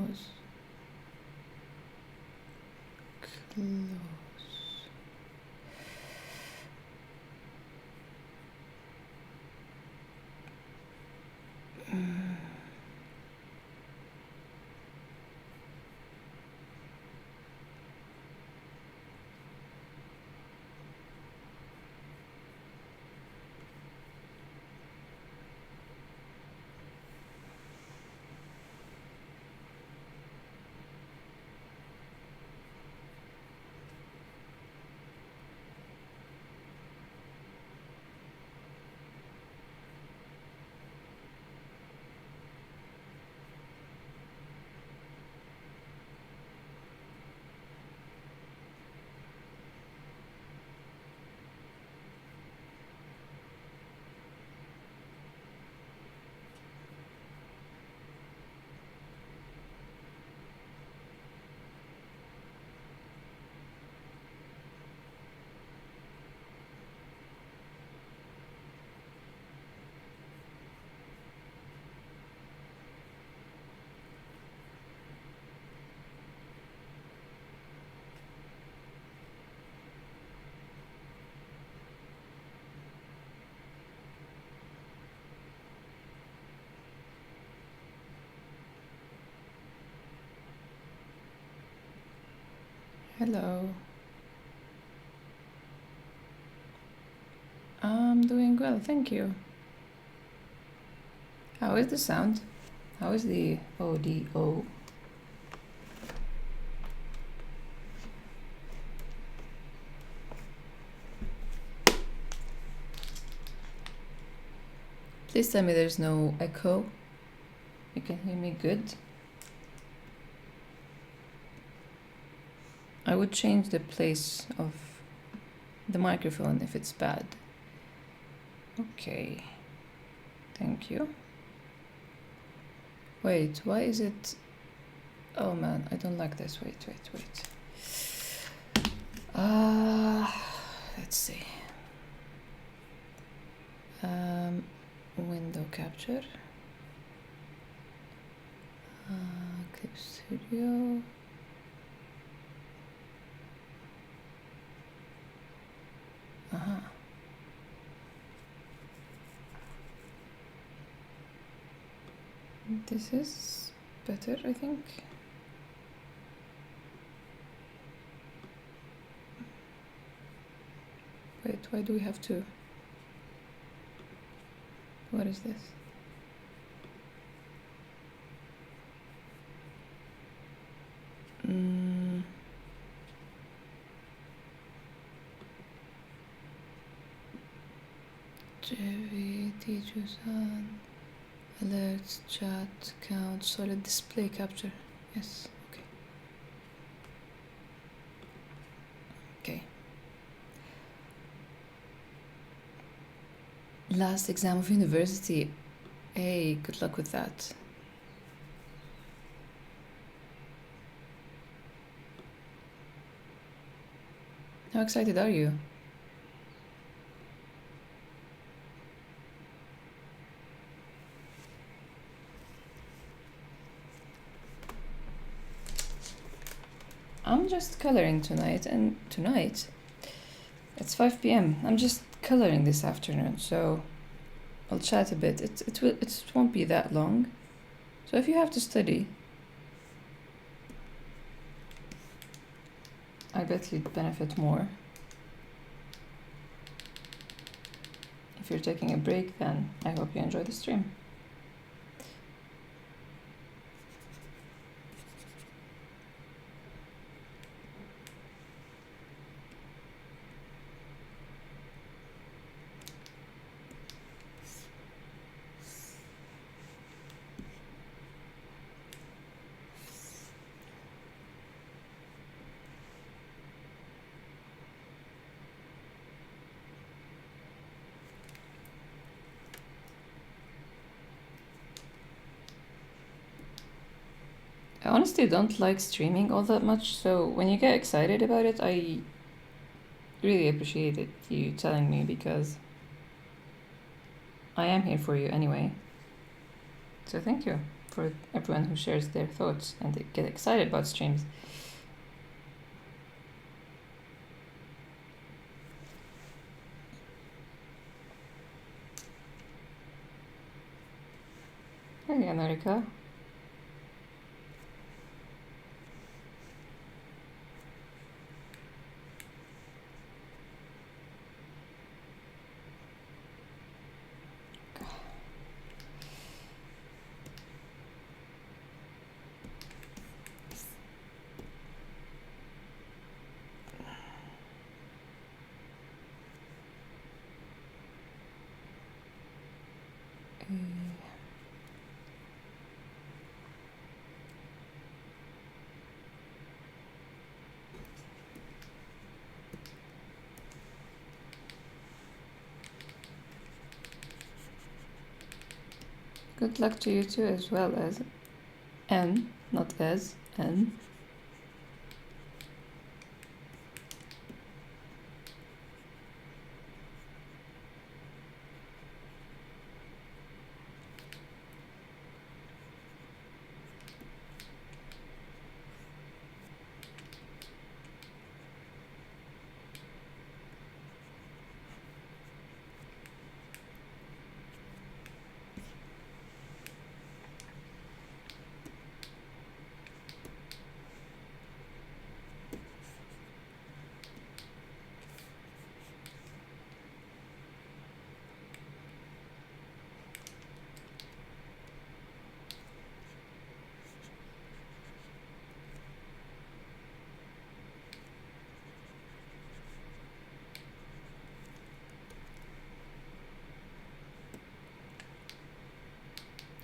close. Hello. I'm doing well, thank you. How is the sound? How is the audio? Please tell me there's no echo. You can hear me good. I would change the place of the microphone if it's bad. Okay. Thank you. Wait, why is it... Oh man, I don't like this. Wait. Let's see. Window capture. Clip Studio. This is better, I think. Wait, why do we have to? What is this? JV, Tijusan, alerts, chat, count, solid display capture. Yes, okay. Okay. Last exam of university. Hey, good luck with that. How excited are you? I'm just coloring tonight, and tonight it's 5 p.m. I'm just coloring this afternoon, so I'll chat a bit. It won't be that long. So if you have to study, I bet you'd benefit more. If you're taking a break, then I hope you enjoy the stream. I honestly don't like streaming all that much, so when you get excited about it, I really appreciate it, you telling me, because I am here for you anyway. So thank you. for everyone who shares their thoughts and they get excited about streams. Hey, America. Good luck to you too, as well as N, not as, N.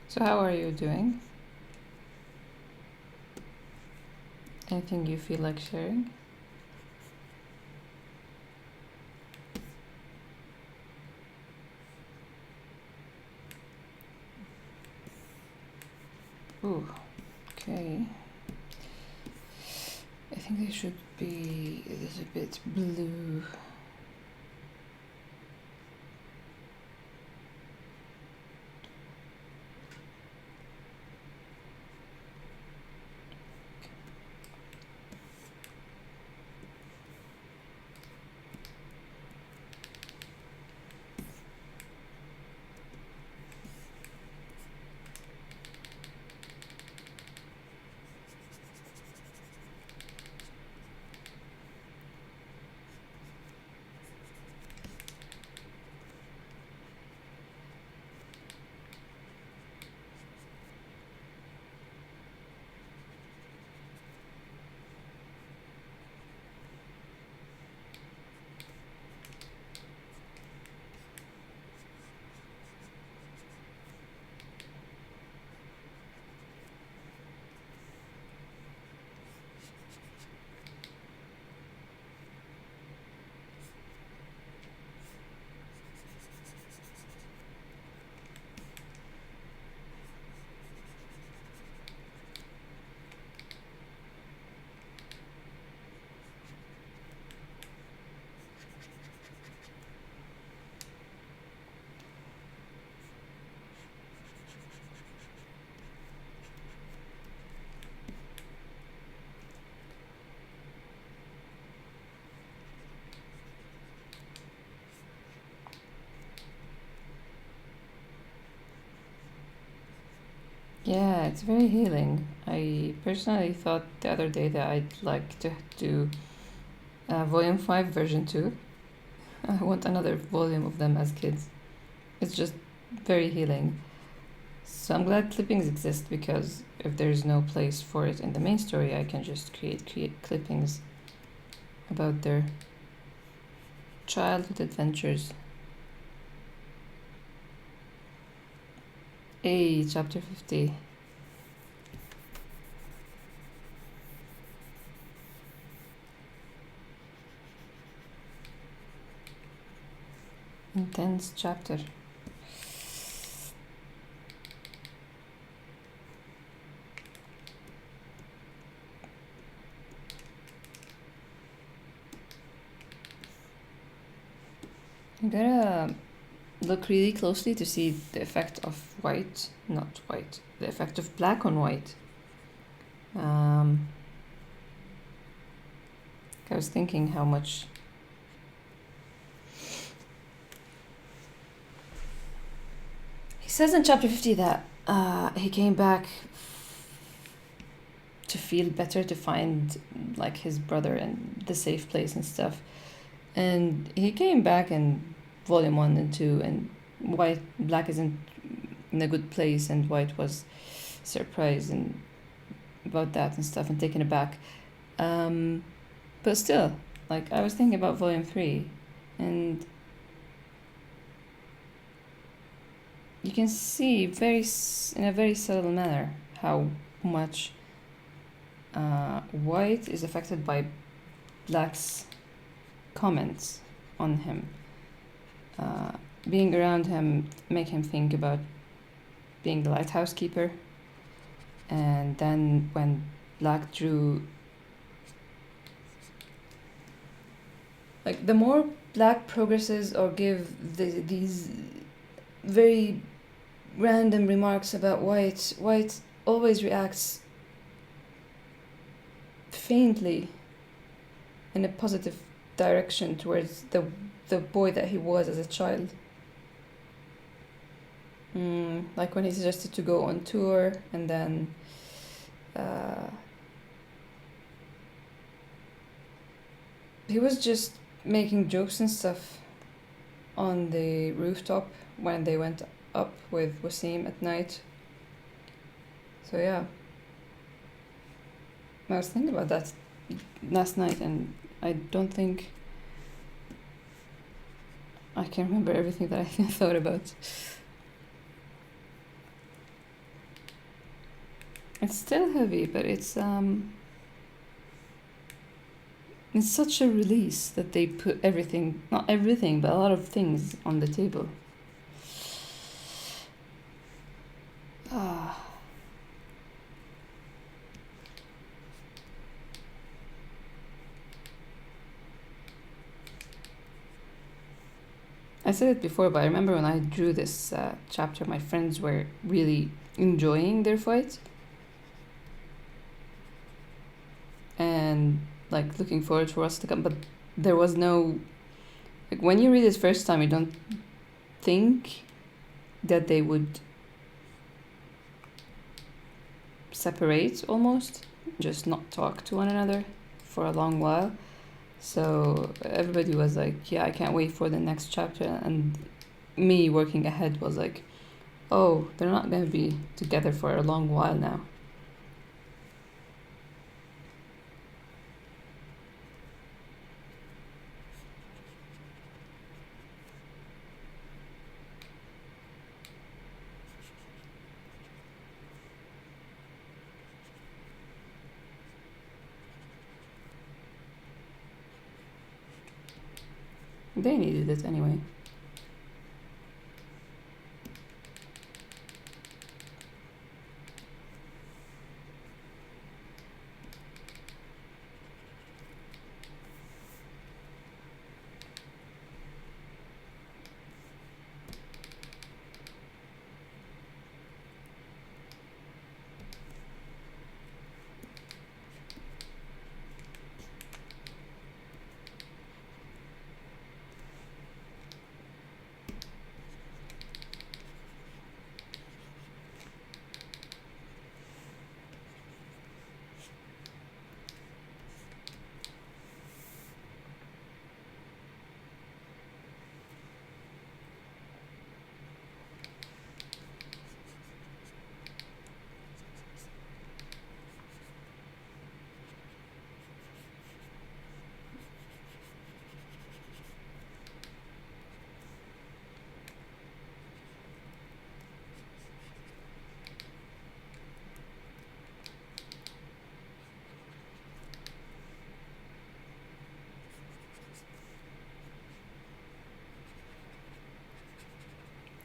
So how are you doing? Anything you feel like sharing? Ooh, okay. I think they should be a little bit blue. Yeah, it's very healing. I personally thought the other day that I'd like to do volume 5 version 2. I want another volume of them as kids. It's just very healing. So I'm glad clippings exist, because if there's no place for it in the main story, I can just create clippings about their childhood adventures. Hey, chapter 50. Intense chapter. I gotta look really closely to see the effect of white, not white, the effect of black on white. I was thinking how much he says in chapter 50 that he came back to feel better, to find like his brother and the safe place and stuff. And he came back in volume 1 and 2, and black isn't in a good place, and white was surprised and about that and stuff and taken aback. But still, like, I was thinking about volume 3, and you can see in a very subtle manner how much white is affected by black's comments on him. Being around him make him think about being the lighthouse keeper, and then when black drew, like, the more black progresses or give these very random remarks about white always reacts faintly in a positive direction towards the boy that he was as a child. Like when he suggested to go on tour, and then he was just making jokes and stuff on the rooftop when they went up with Wasim at night. So yeah, I was thinking about that last night, and I don't think I can remember everything that I thought about. It's still heavy, but it's such a release that they put everything, not everything, but a lot of things on the table. I said it before, but I remember when I drew this chapter, my friends were really enjoying their fight and like looking forward for what's to come. But there was no, like, when you read it first time, you don't think that they would separate, almost just not talk to one another for a long while. So everybody was like, yeah, I can't wait for the next chapter, and me working ahead was like, oh, they're not going to be together for a long while now. They needed it anyway.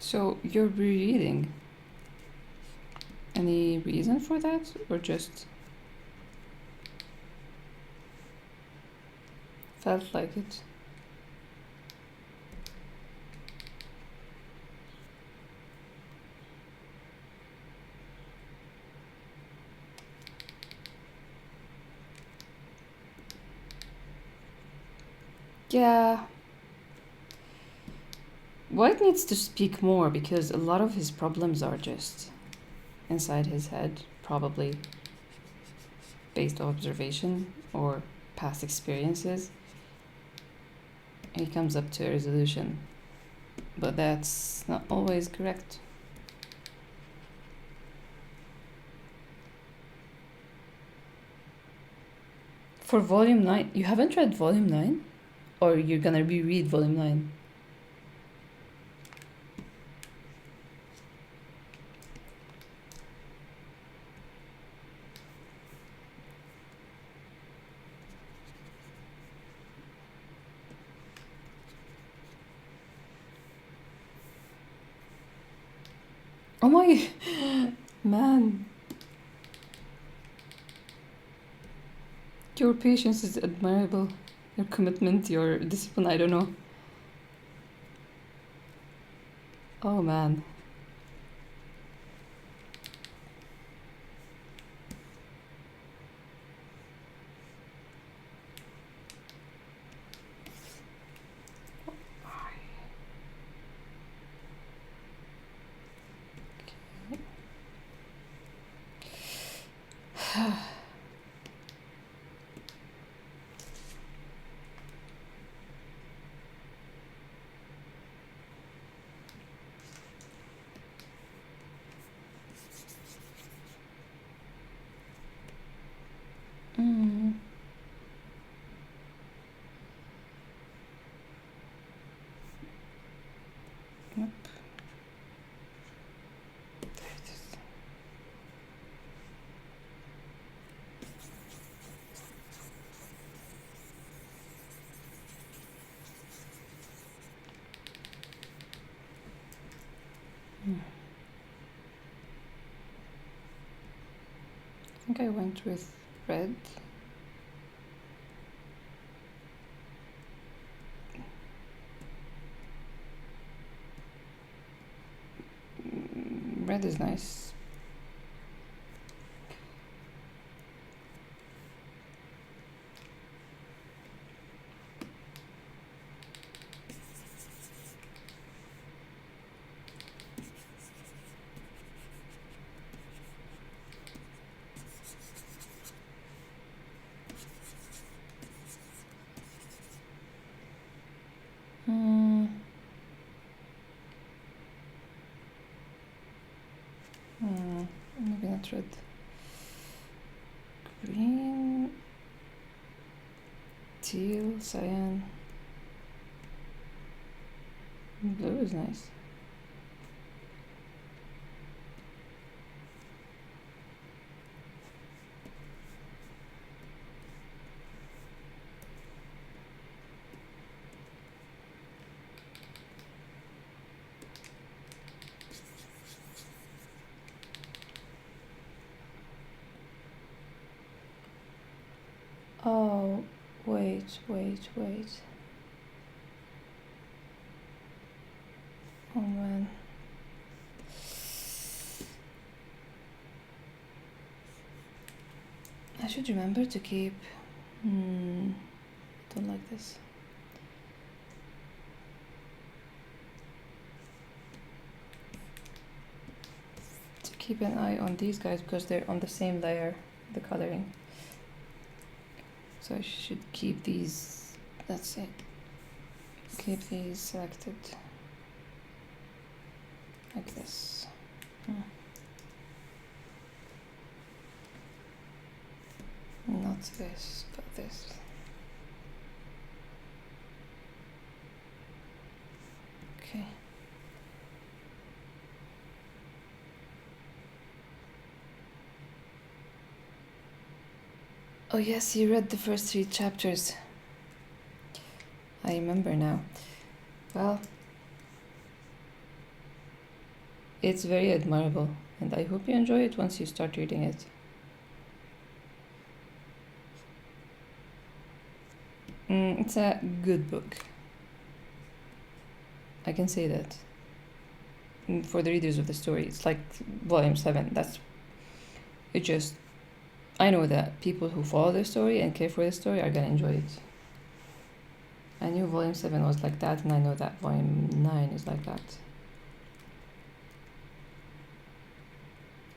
So you're rereading. Any reason for that, or just felt like it? Yeah. White needs to speak more because a lot of his problems are just inside his head, probably based on observation or past experiences. He comes up to a resolution, but that's not always correct. For volume 9, you haven't read volume 9? Or you're gonna reread volume 9? Oh my man. Your patience is admirable. Your commitment, your discipline, I don't know. Oh man. Mm. Yep. There it is. I think I went with red. Red is nice. Maybe not red. Green, teal, cyan. Blue is nice. Oh, wait. Oh man. I should remember to keep. Don't like this. To keep an eye on these guys because they're on the same layer, the coloring. So I should keep these. That's it. Keep these selected like this. Not this, but this. Okay. Oh yes, you read the first 3 chapters. I remember now. Well, it's very admirable, and I hope you enjoy it once you start reading it. It's a good book. I can say that. For the readers of the story, it's like volume 7. It just, I know that people who follow the story and care for the story are gonna enjoy it. I knew volume 7 was like that, and I know that volume 9 is like that.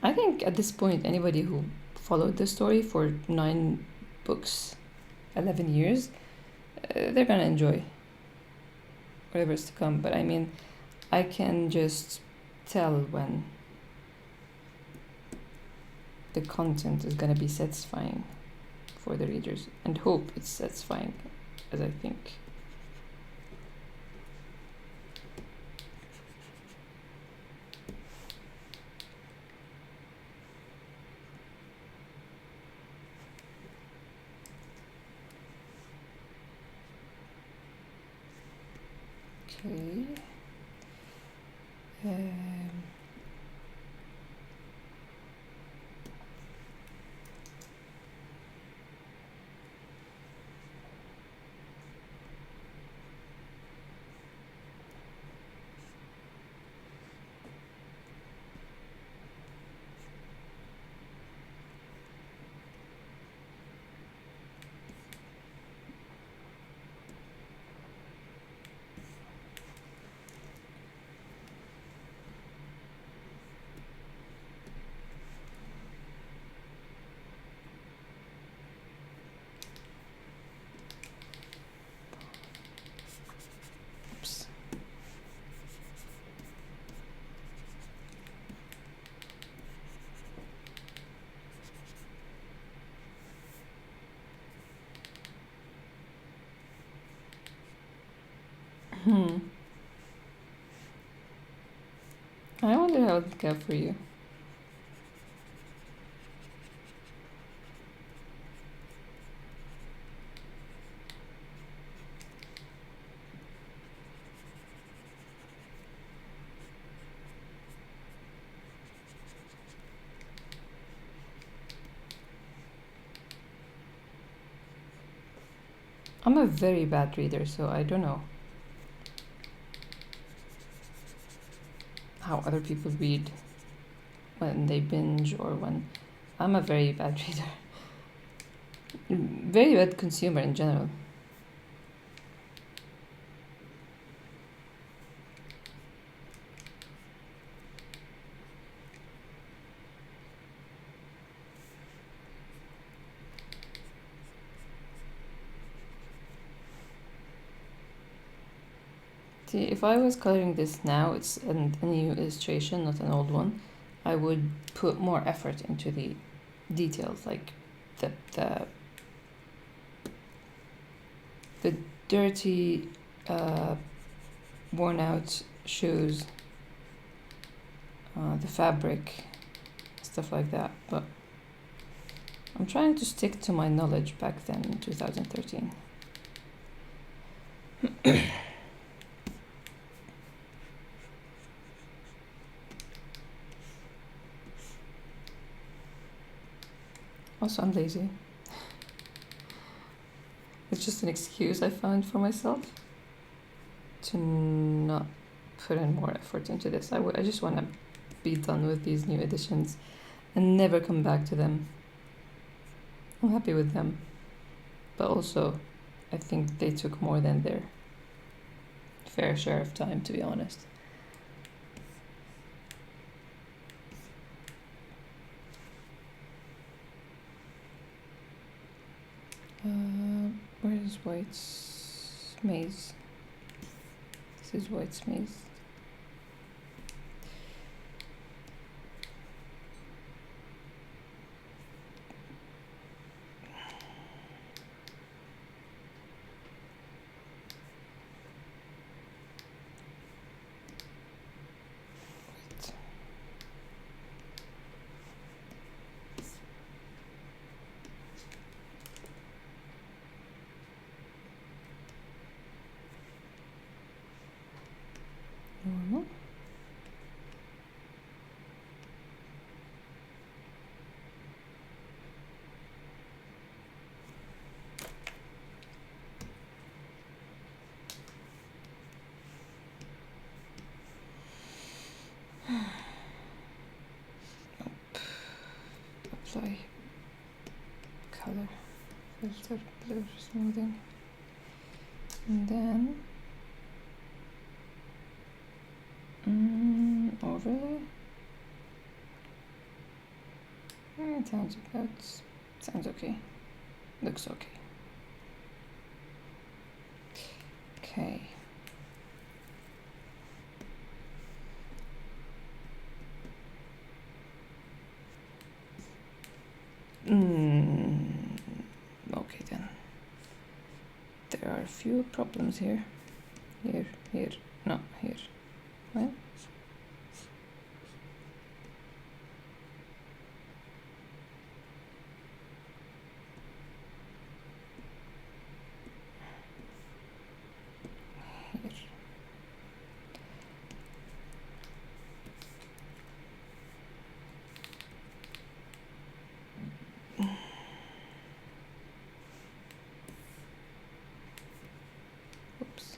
I think at this point, anybody who followed the story for 9 books, 11 years, they're gonna enjoy whatever's to come. But I mean, I can just tell when the content is gonna be satisfying for the readers, and hope it's satisfying, as I think. Okay. Oops. I wonder how it go for you. I'm a very bad reader, so I don't know how other people read when they binge or when. I'm a very bad reader. Very bad consumer in general. See, if I was coloring this now, it's a new illustration, not an old one, I would put more effort into the details, like the dirty, worn out shoes, the fabric, stuff like that. But I'm trying to stick to my knowledge back then in 2013. Also, I'm lazy. It's just an excuse I found for myself to not put in more effort into this. I just want to be done with these new editions and never come back to them. I'm happy with them, but also I think they took more than their fair share of time, to be honest. Where is White's Maze? This is White's Maze. Normal. Apply color, filter, blur, smoothing. And then overlay. It sounds okay. Looks okay. Okay. Okay then. There are a few problems here. Here, no, here. Well. Here. Oops.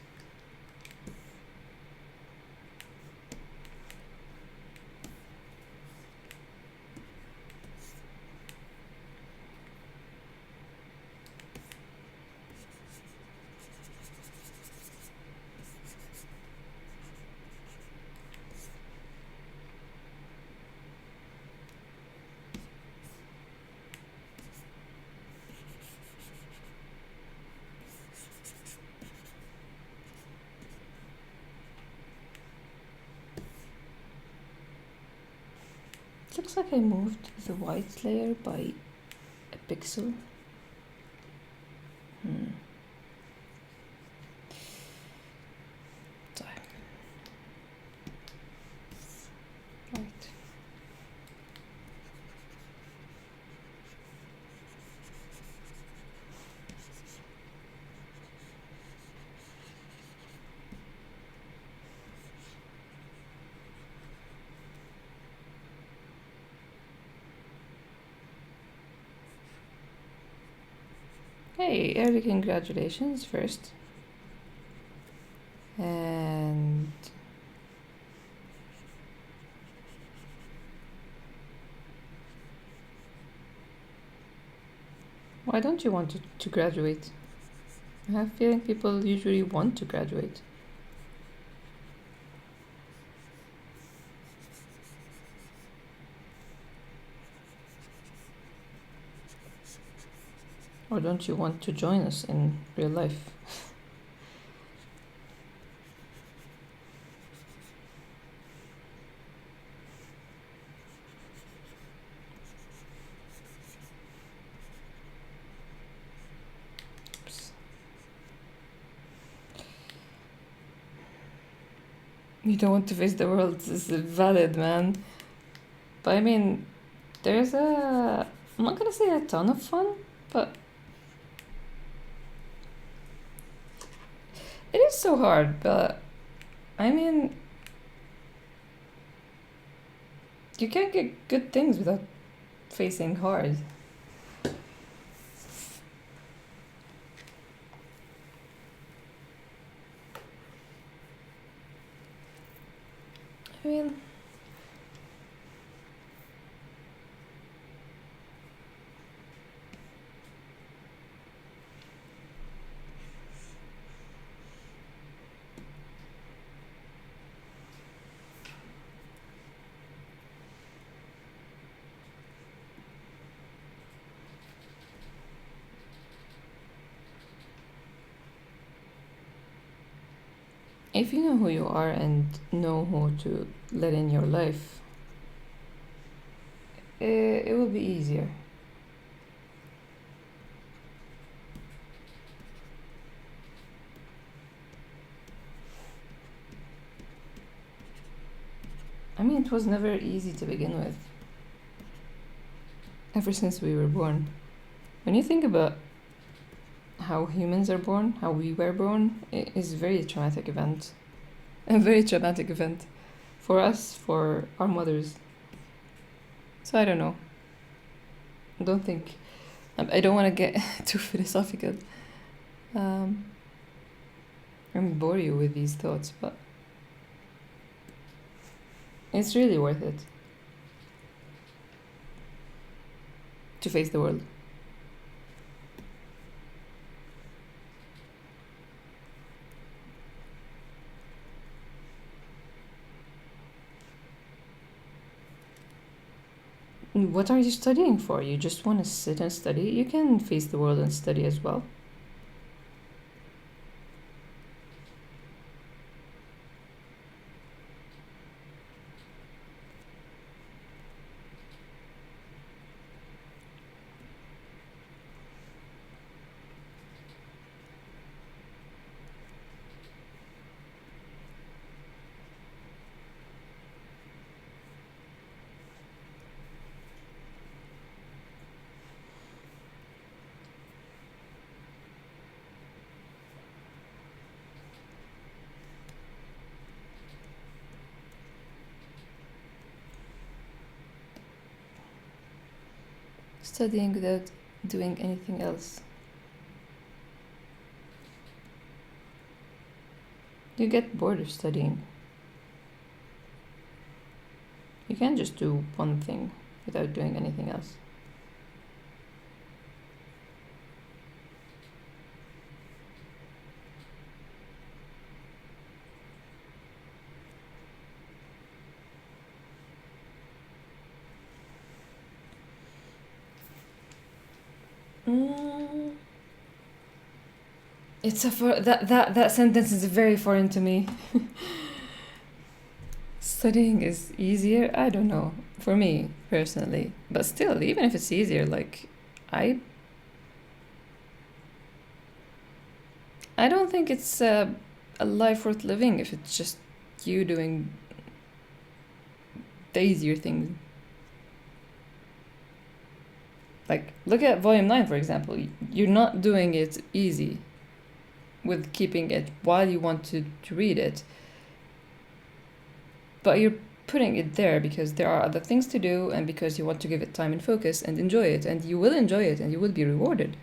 Looks like I moved the white layer by a pixel. Sorry. Right. Hey, early congratulations first. And why don't you want to graduate? I have a feeling people usually want to graduate. Or don't you want to join us in real life? Oops. You don't want to face the world. This is valid, man. But I mean, there's I'm not gonna say a ton of fun, but it is so hard. But I mean, you can't get good things without facing hard. I mean, if you know who you are and know who to let in your life, it will be easier. I mean, it was never easy to begin with. Ever since we were born. When you think about how humans are born, how we were born, it is a very traumatic event. A very traumatic event. For us, for our mothers. So I don't know. I don't want to get too philosophical. And bore you with these thoughts, but it's really worth it to face the world. what are you studying for? You just want to sit and study? You can face the world and study as well. Studying without doing anything else. You get bored of studying. You can't just do one thing without doing anything else. It's that sentence is very foreign to me. Studying is easier. I don't know, for me personally, but still, even if it's easier, like I don't think it's a life worth living if it's just you doing the easier things. Like, look at volume 9, for example. You're not doing it easy with keeping it while you want to read it, but you're putting it there because there are other things to do and because you want to give it time and focus and enjoy it, and you will enjoy it and you will be rewarded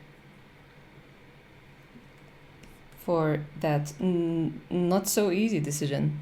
for that not so easy decision.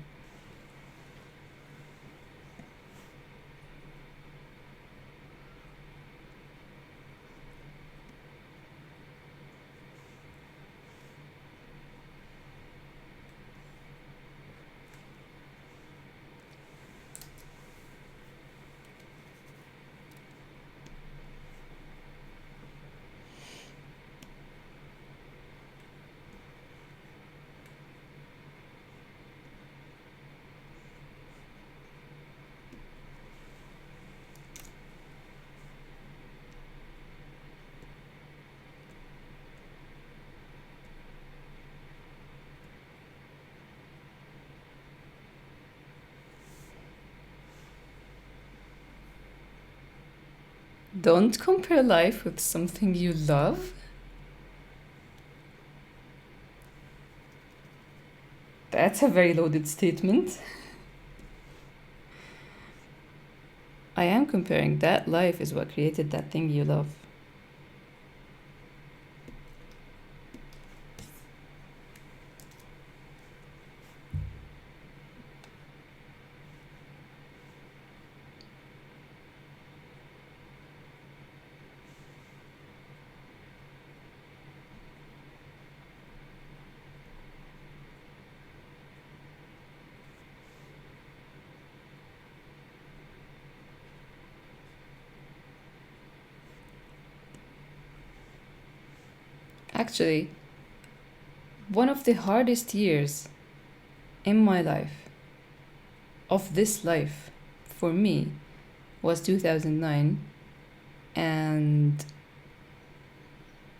Don't compare life with something you love. That's a very loaded statement. I am comparing that life is what created that thing you love. Actually, one of the hardest years in my life, of this life, for me, was 2009, and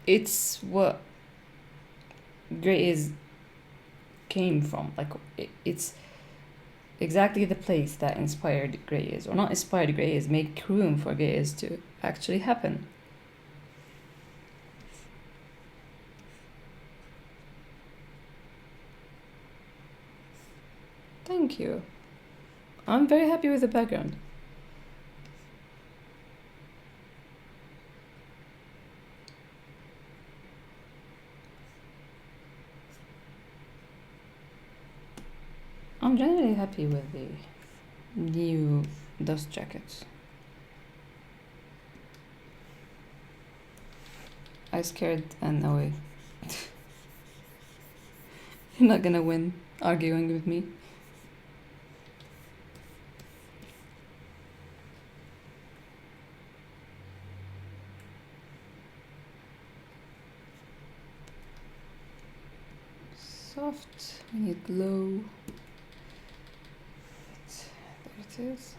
it's what Grays came from. Like, it's exactly the place that inspired Grays, or not inspired Grays, make room for Grays to actually happen. Thank you. I'm very happy with the background. I'm generally happy with the new dust jackets. I scared Anne away. You're not gonna win arguing with me. soft, we need low. There it is.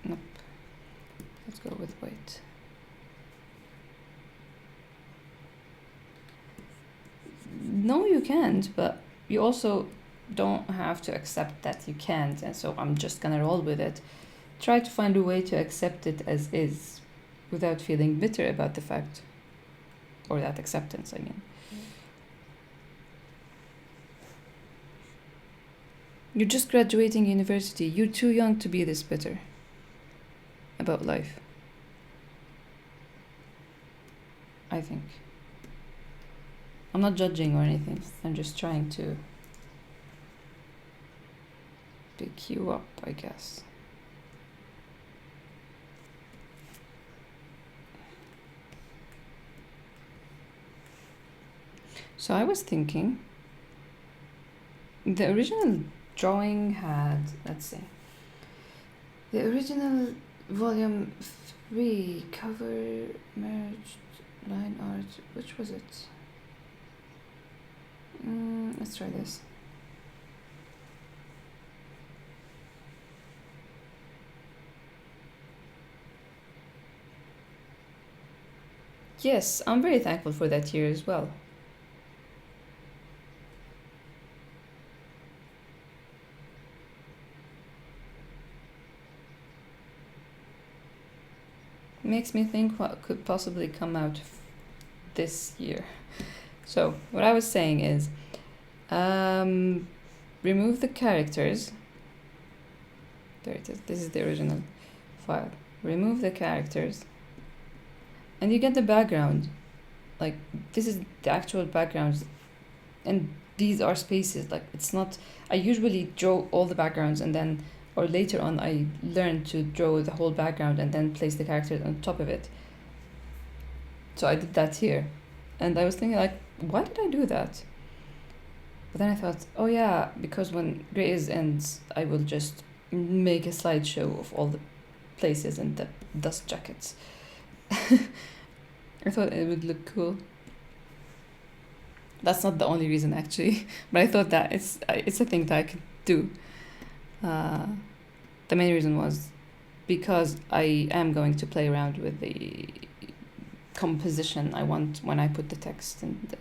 Nope. Let's go with white. No, you can't, but you also don't have to accept that you can't, and so I'm just gonna roll with it. Try to find a way to accept it as is without feeling bitter about the fact, or that acceptance, I mean. You're just graduating university. You're too young to be this bitter about life, I think. I'm not judging or anything. I'm just trying to pick you up, I guess. So I was thinking, the original drawing had, let's see, the original volume 3 cover merged line art, which was it? Let's try this. Yes, I'm very thankful for that year as well. Makes me think what could possibly come out this year. So what I was saying is, remove the characters. There it is. This is the original file. Remove the characters, and you get the background. Like, this is the actual backgrounds, and these are spaces. Like, it's not. I usually draw all the backgrounds, and then, or later on, I learned to draw the whole background and then place the characters on top of it. So I did that here, and I was thinking, like, why did I do that? But then I thought, oh yeah, because when Grays ends, I will just make a slideshow of all the places and the dust jackets. I thought it would look cool. That's not the only reason, actually, but I thought that it's a thing that I could do. The main reason was because I am going to play around with the composition I want when I put the text in the,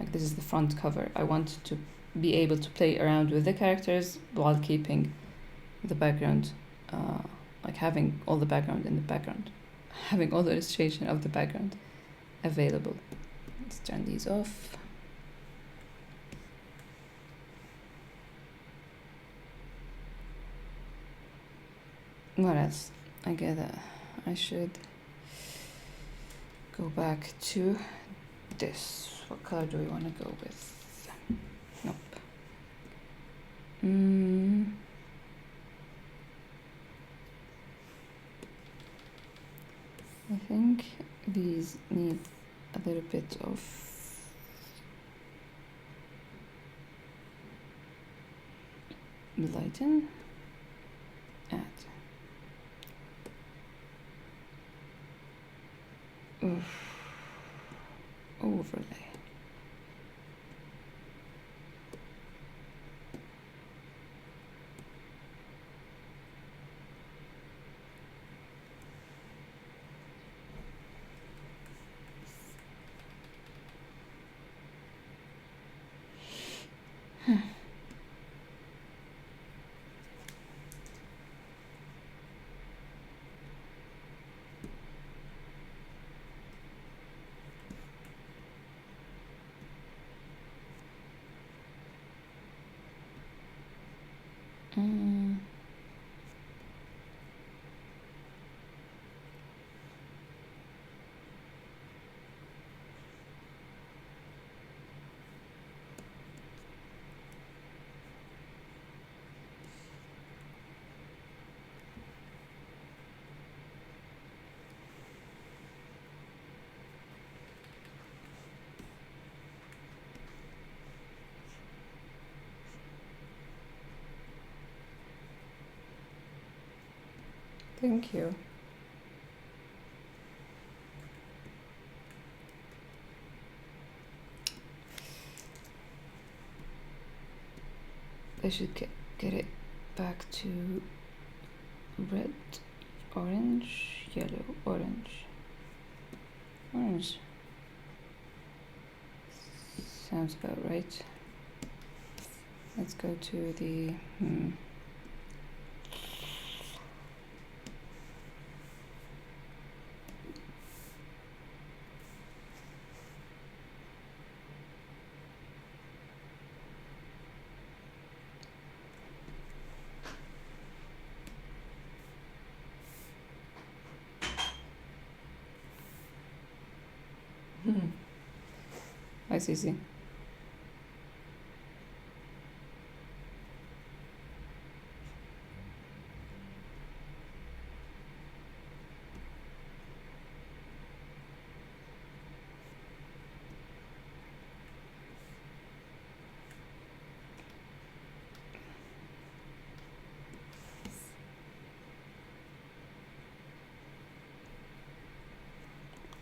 like, this is the front cover. I want to be able to play around with the characters while keeping the background, like having all the background in the background, having all the illustration of the background available. Let's turn these off. What else? I get I should go back to this. What color do we want to go with? Nope. I think these need a little bit of lighten. Add. Overlay. Thank you. should get it back to red, orange, yellow, orange. Orange. Sounds about right. Let's go to the I see.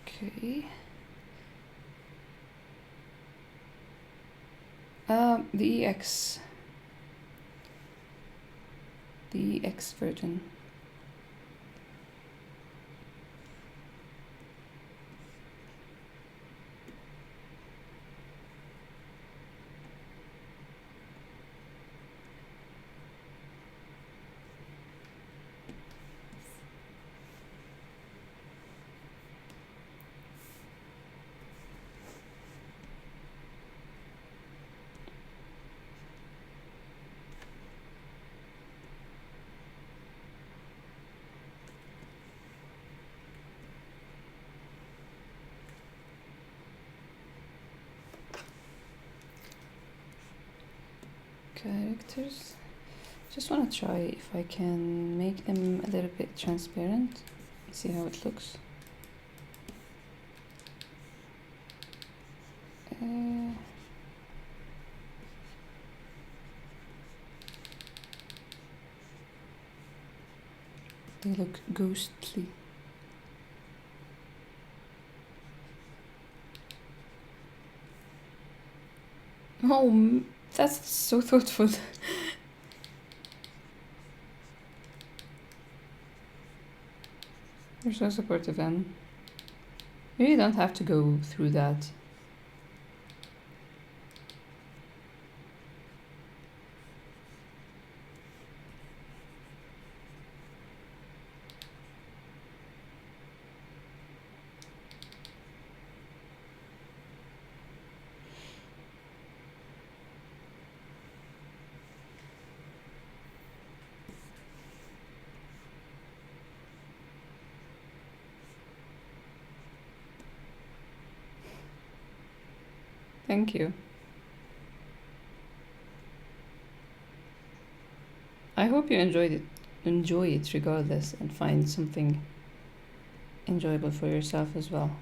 Okay. The EX. The EX version. Characters. Just want to try if I can make them a little bit transparent. See how it looks. They look ghostly. Oh, that's so thoughtful. You're so supportive, Anne. You really don't have to go through that. Thank you. I hope you enjoy it regardless, and find something enjoyable for yourself as well.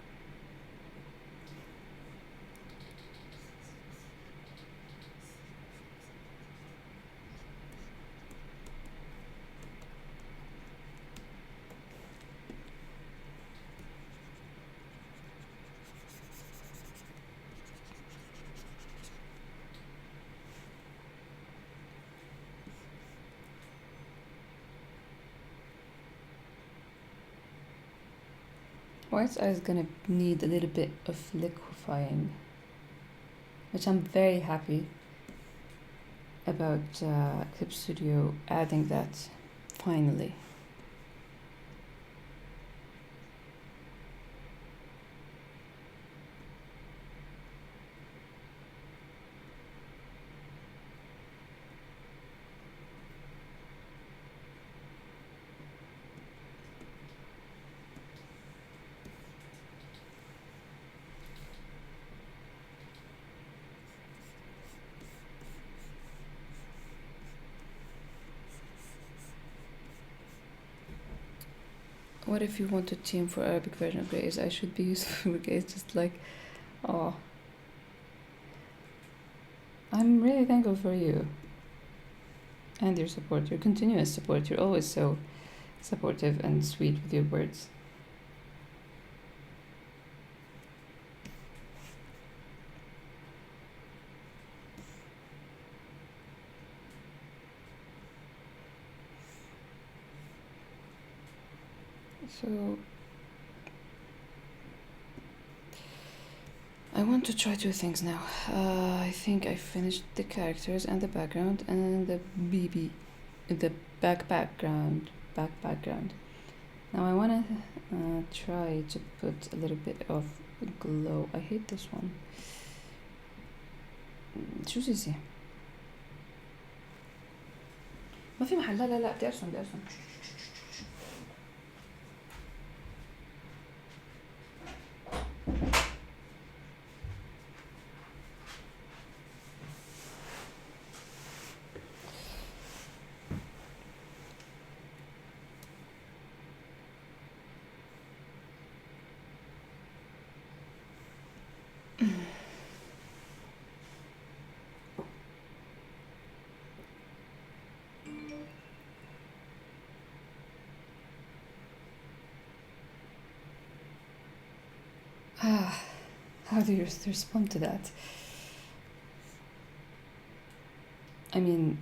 White's eye is gonna need a little bit of liquefying, which I'm very happy about Clip Studio adding that finally. What if you want a team for Arabic version of Grace? I should be useful for Grace, just like, oh. I'm really thankful for you. And your support, your continuous support. You're always so supportive and sweet with your words. So I want to try two things now. I think I finished the characters and the background and the the background. Now I wanna try to put a little bit of glow. I hate this one. شو زي ما في محل. لا بدي ارسم. How do you respond to that? I mean,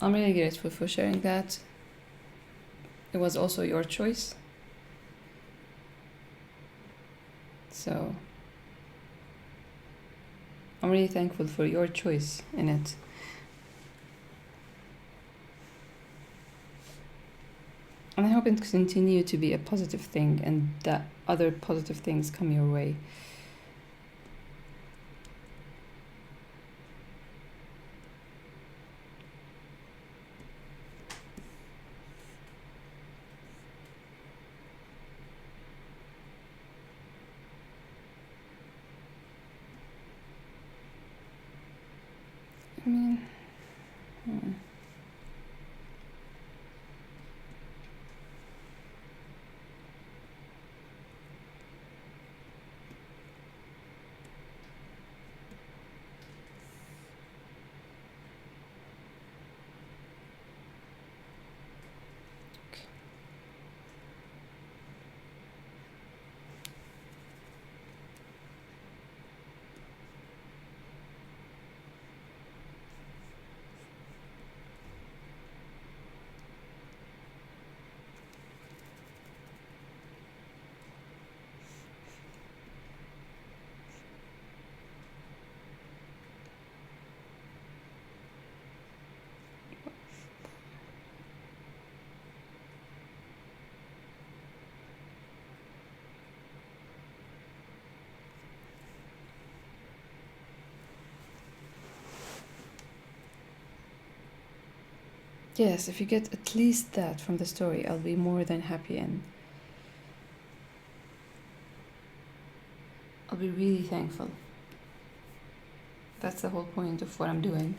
I'm really grateful for sharing that. It was also your choice. So I'm really thankful for your choice in it. And I hope it continue to be a positive thing and that other positive things come your way. I mean, yes, if you get at least that from the story, I'll be more than happy and I'll be really thankful. That's the whole point of what I'm doing.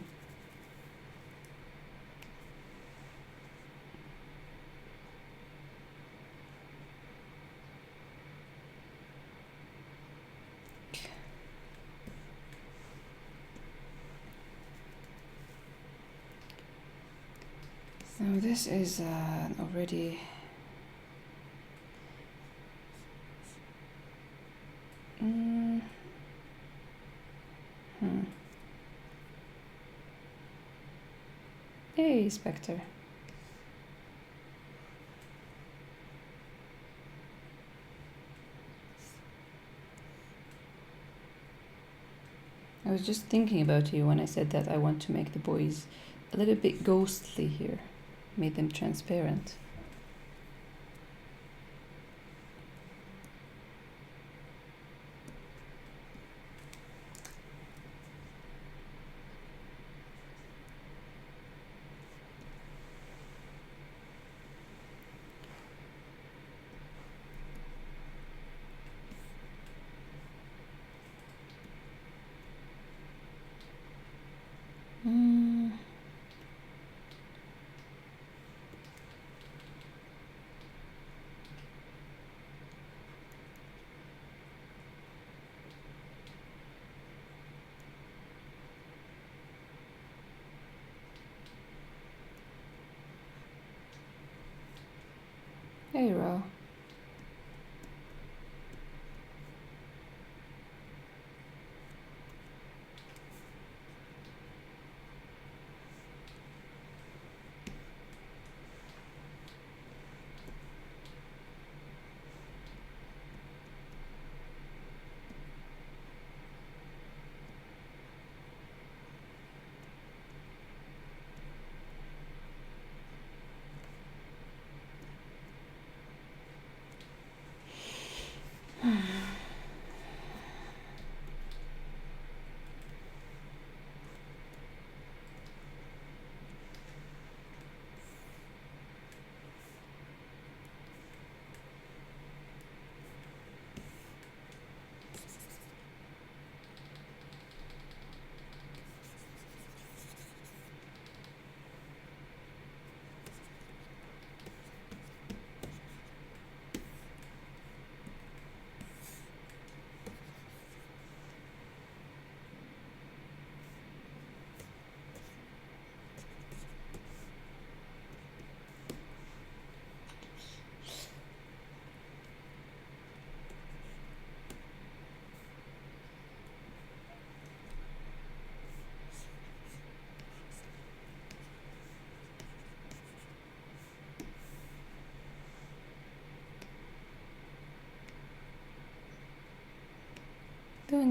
Now this is already Hey, Spectre. I was just thinking about you when I said that I want to make the boys a little bit ghostly here. Made them transparent. Hey, Ro.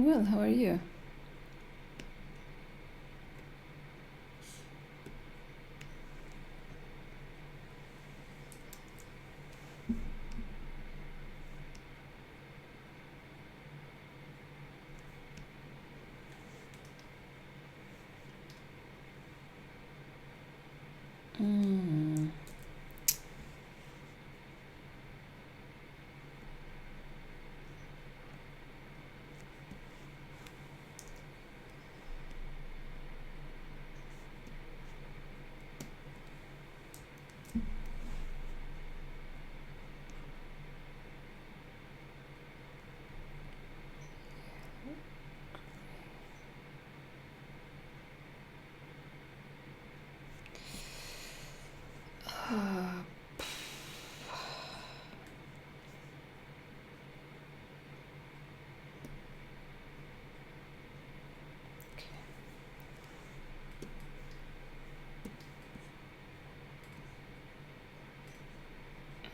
doing well. How are you? Mm.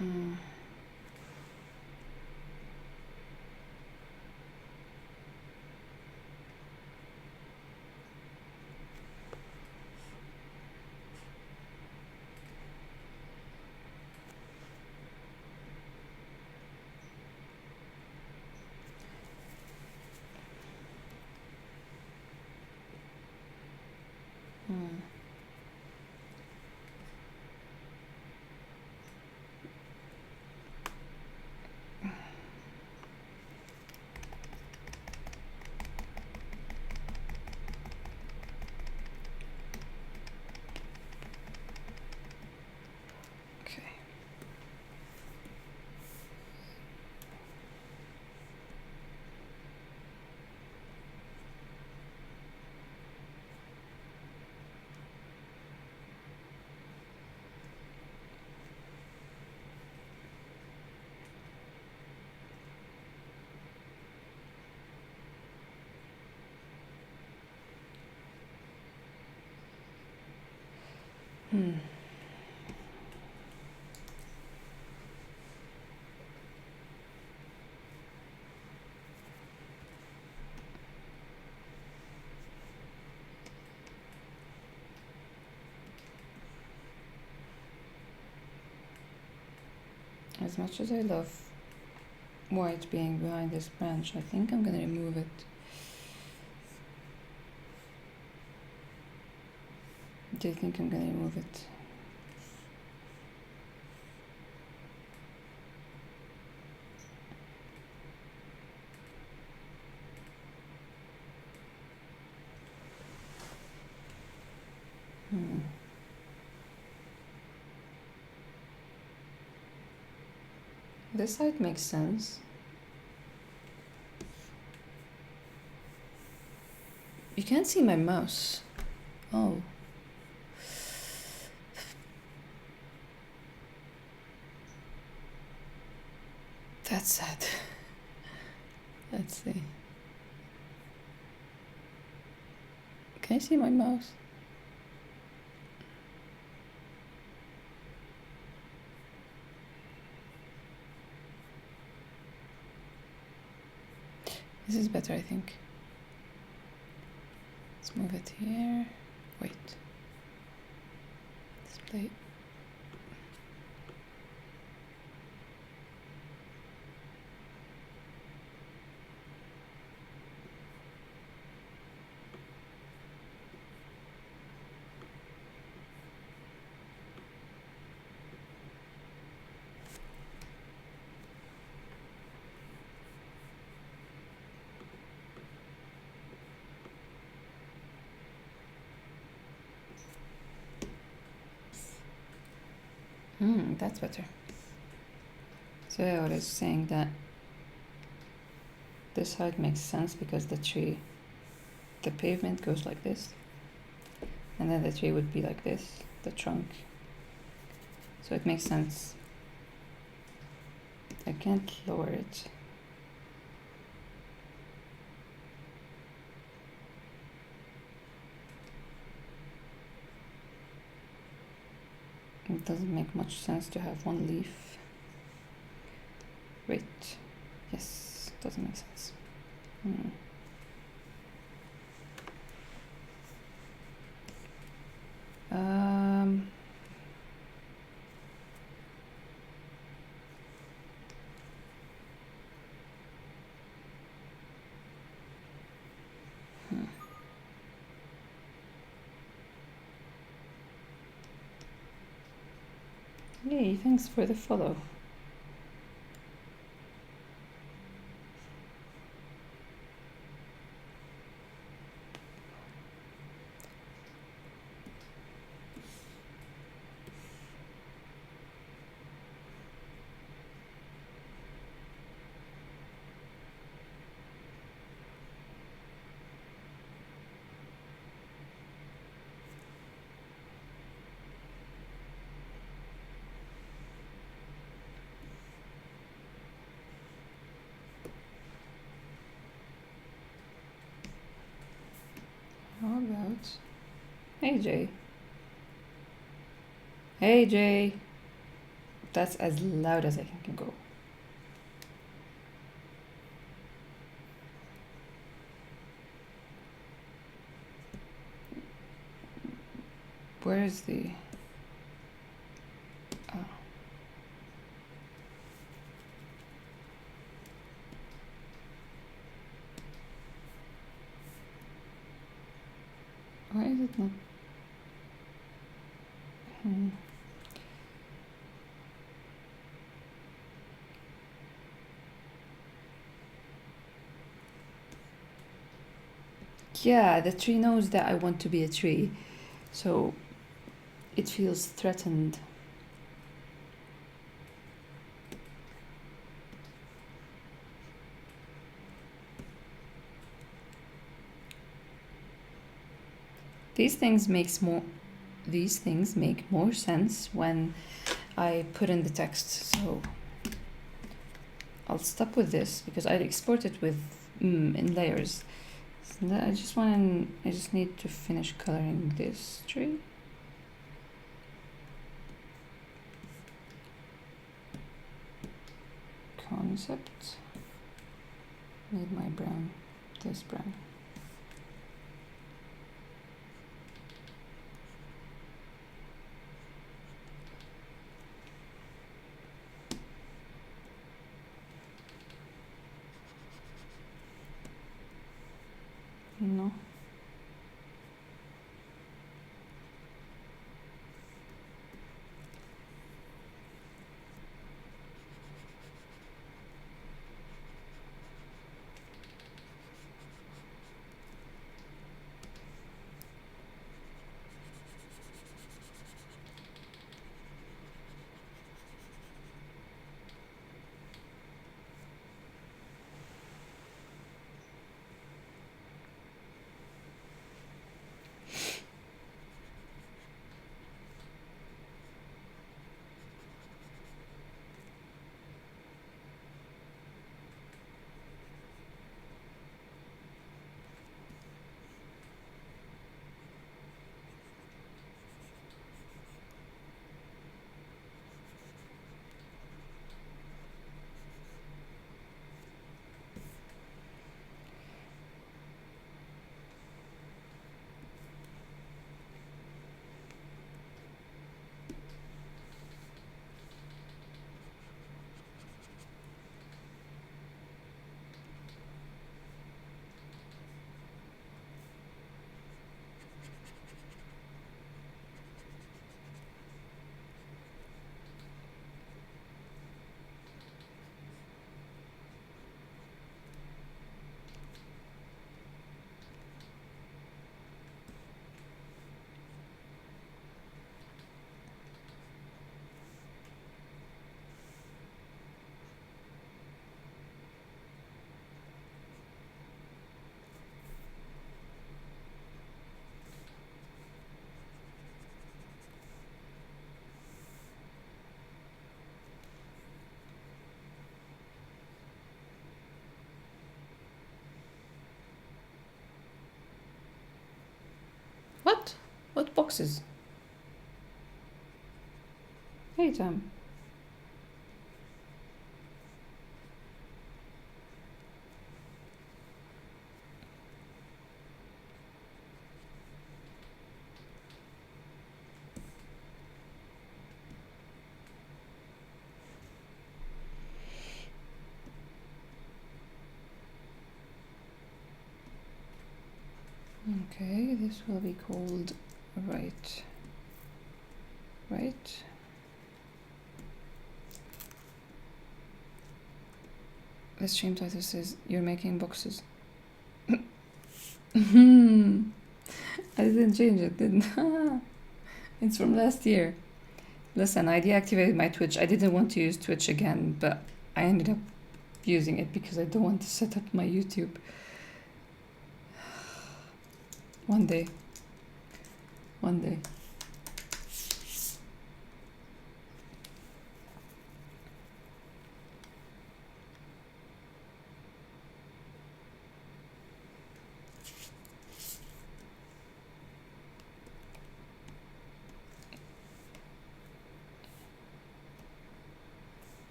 Mm. Mm. Okay. Hmm. As much as I love white being behind this branch, I think I'm gonna remove it. Do you think I'm gonna remove it? Hmm. This side makes sense. You can't see my mouse. Oh. That's sad. Let's see. Can you see my mouse? This is better, I think. Let's move it here. Wait. Display. That's better. So yeah, I was saying that this height makes sense because the pavement goes like this, and then the tree would be like this, the trunk. So it makes sense. I can't lower it. It doesn't make much sense to have one leaf. Wait. Yes, doesn't make sense. Um, Yay, thanks for the follow. How about... Hey, Jay. Hey, Jay. That's as loud as I can go. Where is the... Oh. Why is it not... Yeah, the tree knows that I want to be a tree, so it feels threatened. These things make more sense when I put in the text, so I'll stop with this because I'd export it with in layers. So I just need to finish coloring this tree. Concept. Need my brown, this brown. No. What? What boxes? Hey, Tom. this will be called right. The stream title says you're making boxes. I didn't change it, didn't I? It's from last year. Listen, I deactivated my Twitch. I didn't want to use Twitch again, but I ended up using it because I don't want to set up my YouTube. One day.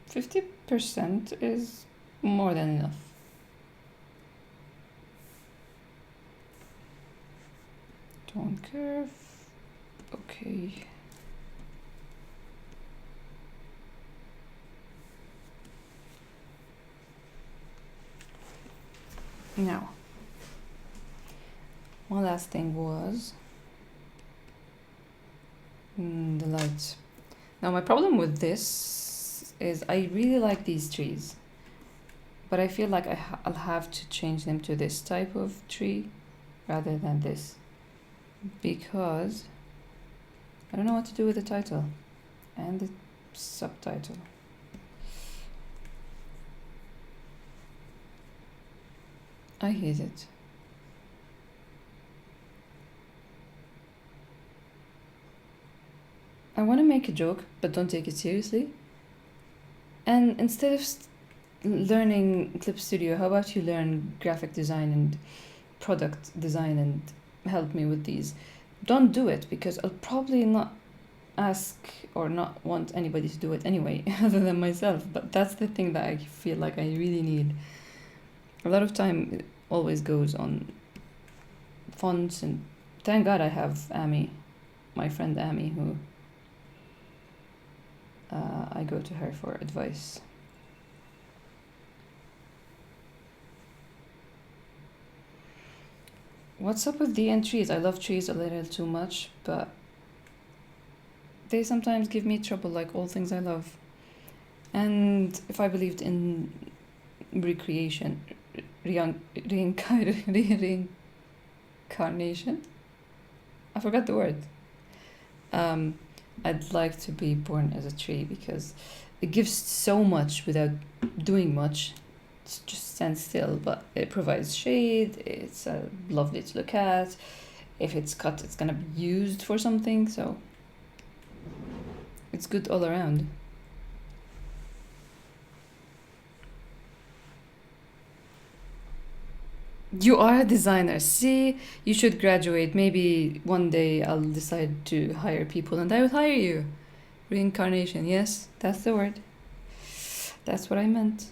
50% is more than enough. Tone curve. Okay. Now, one last thing was the light. Now my problem with this is I really like these trees, but I feel like I'll have to change them to this type of tree rather than this, because I don't know what to do with the title and the subtitle. I hate it. I want to make a joke, but don't take it seriously. And instead of learning Clip Studio, how about you learn graphic design and product design and help me with these? Don't do it, because I'll probably not ask or not want anybody to do it anyway, other than myself. But that's the thing that I feel like I really need. A lot of time it always goes on fonts, and thank God I have Amy, my friend Amy, who I go to her for advice. What's up with the end trees? I love trees a little too much, but they sometimes give me trouble, like all things I love. And if I believed in reincarnation, I forgot the word. I'd like to be born as a tree, because it gives so much without doing much. It just stands still, but it provides shade. It's lovely to look at. If it's cut, it's gonna be used for something, so it's good all around. You are a designer. See, you should graduate. Maybe one day I'll decide to hire people and I will hire you. Reincarnation, yes, that's the word. That's what I meant.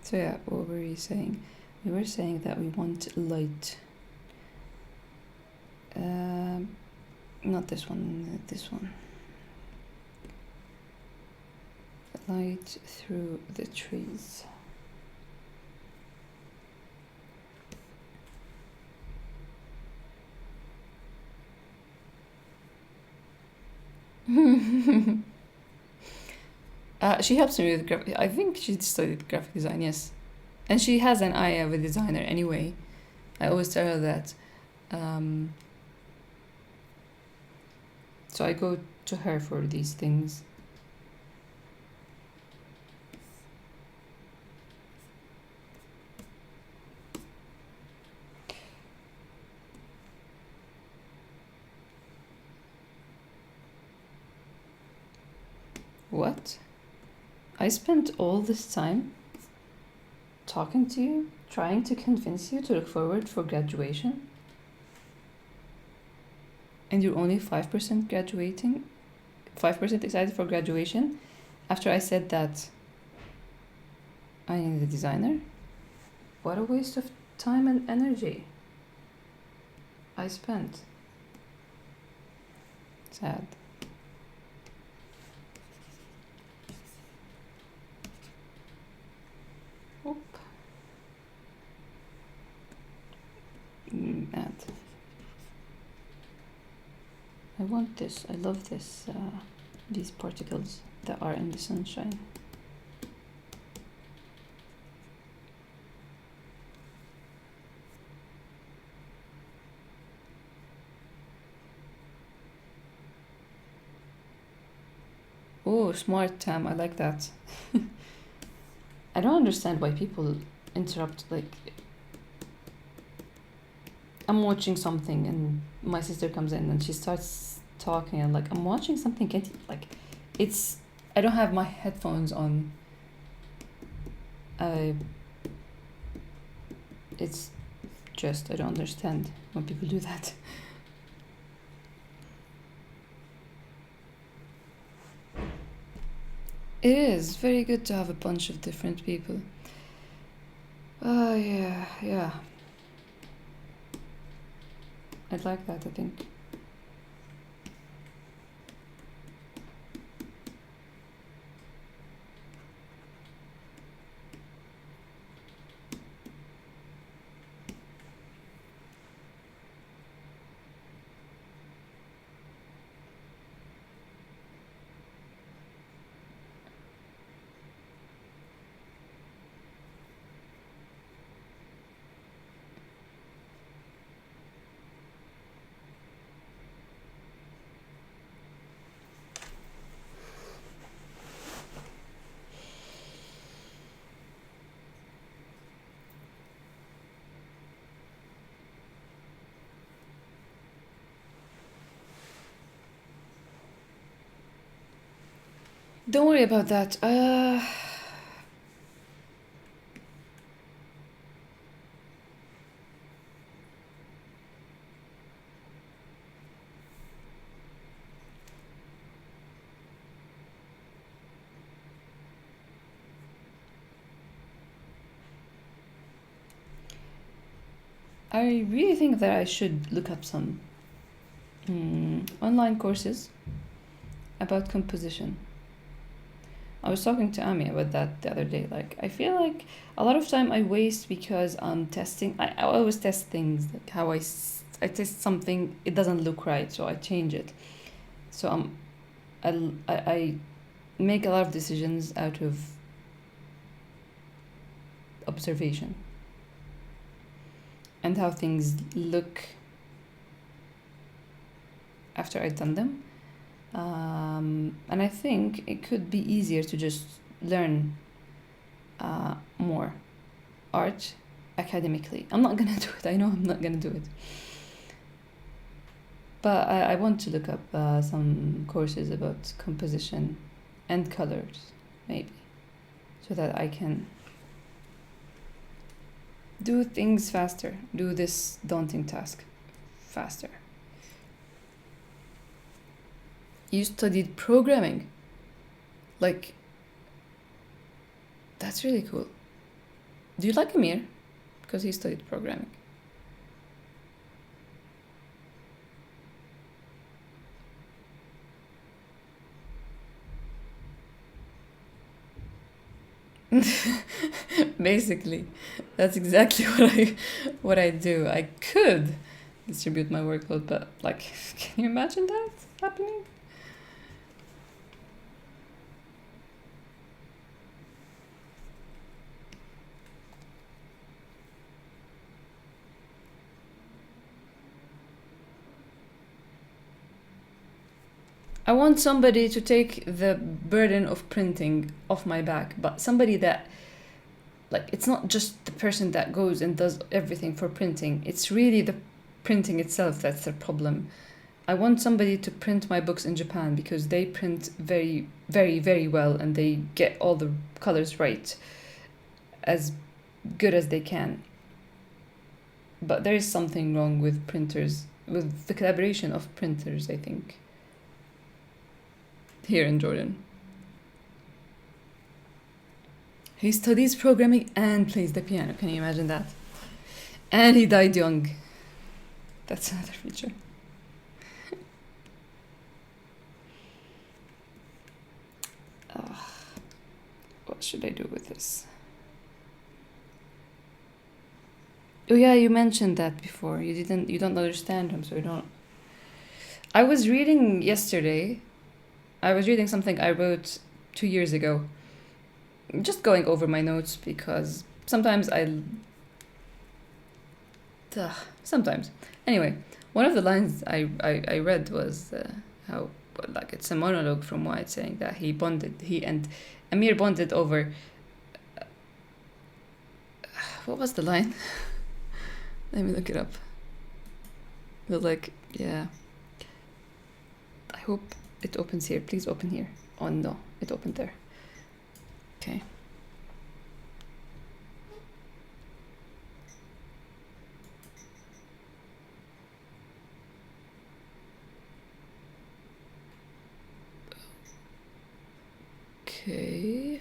So yeah, what were we saying? We were saying that we want light. Not this one, this one. Light through the trees. She helps me with graphic. I think she studied graphic design, yes, and she has an eye of a designer anyway. I always tell her that. So I go to her for these things. What? I spent all this time talking to you, trying to convince you to look forward for graduation, and you're only 5% graduating, 5% excited for graduation, after I said that I need a designer? What a waste of time and energy I spent. Sad. add. I want this. I love this. These particles that are in the sunshine. Oh, smart, Tam. I like that. I don't understand why people interrupt. Like, I'm watching something and my sister comes in and she starts talking and like, I'm watching something. Can't you, like, it's. I don't have my headphones on. It's just I don't understand when people do that. It is very good to have a bunch of different people. Yeah. I'd like that, I think. Don't worry about that. I really think that I should look up some online courses about composition. I was talking to Ami about that the other day. Like, I feel like a lot of time I waste because I'm testing. I always test things, like how I test something, it doesn't look right, so I change it. So I make a lot of decisions out of observation and how things look after I've done them. And I think it could be easier to just learn more art academically. I'm not gonna do it. I know I'm not gonna do it. But I want to look up some courses about composition and colors, maybe, so that I can do things faster, do this daunting task faster. You studied programming. Like, that's really cool. Do you like Amir? Because he studied programming. Basically, that's exactly what I do. I could distribute my workload, but like, can you imagine that happening? I want somebody to take the burden of printing off my back, but somebody that, like, it's not just the person that goes and does everything for printing. It's really the printing itself that's the problem. I want somebody to print my books in Japan because they print very, very, very well and they get all the colors right as good as they can. But there is something wrong with printers, with the collaboration of printers, I think, here in Jordan. He studies programming and plays the piano. Can you imagine that? And he died young. That's another feature. What should I do with this? Oh yeah, you mentioned that before. You don't understand him, so you don't. I was reading yesterday. I was reading something I wrote 2 years ago. Just going over my notes because sometimes Ugh, sometimes. Anyway, one of the lines I read was how, well, like, it's a monologue from White saying that he and Amir bonded over. What was the line? Let me look it up. It was like, yeah. I hope it opens here. Please open here. Oh no, it opened there. Okay. Okay.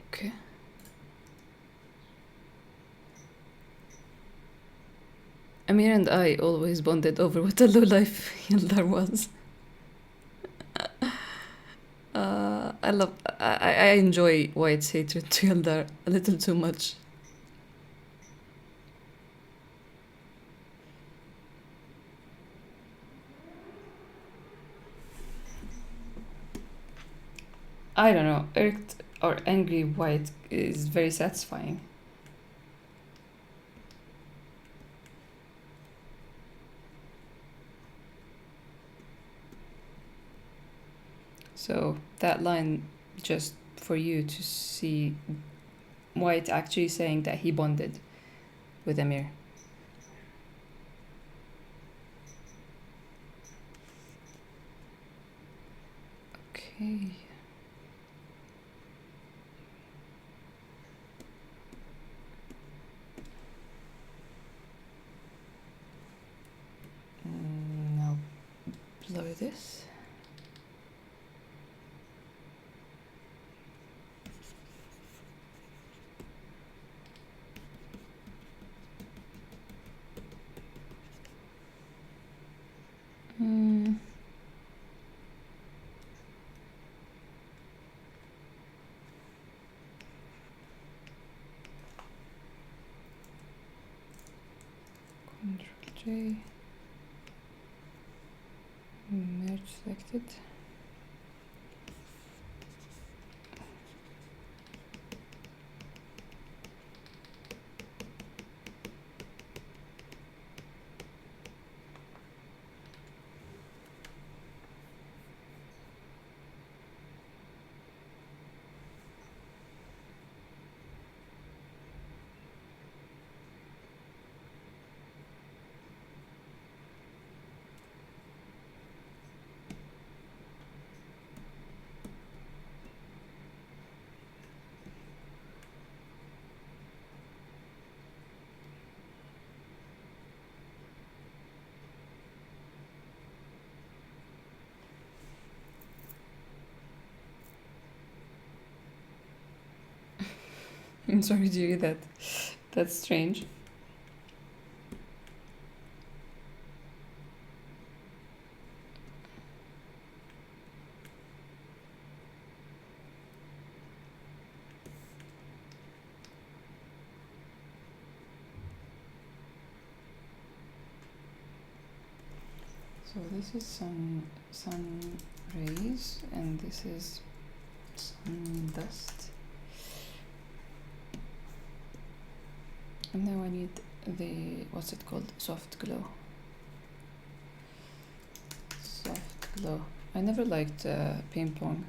Okay. Amir and I always bonded over what a low life Yildar was. I enjoy White's hatred to Yildar a little too much. I don't know, irked or angry White is very satisfying. So that line, just for you to see White actually saying that he bonded with Amir. Okay. Now blur this. Mm. Ctrl J. Merge selected. I'm sorry to hear that. That's strange. So this is sun rays and this is sun dust. And now I need the, what's it called? Soft glow. Soft glow. I never liked ping pong.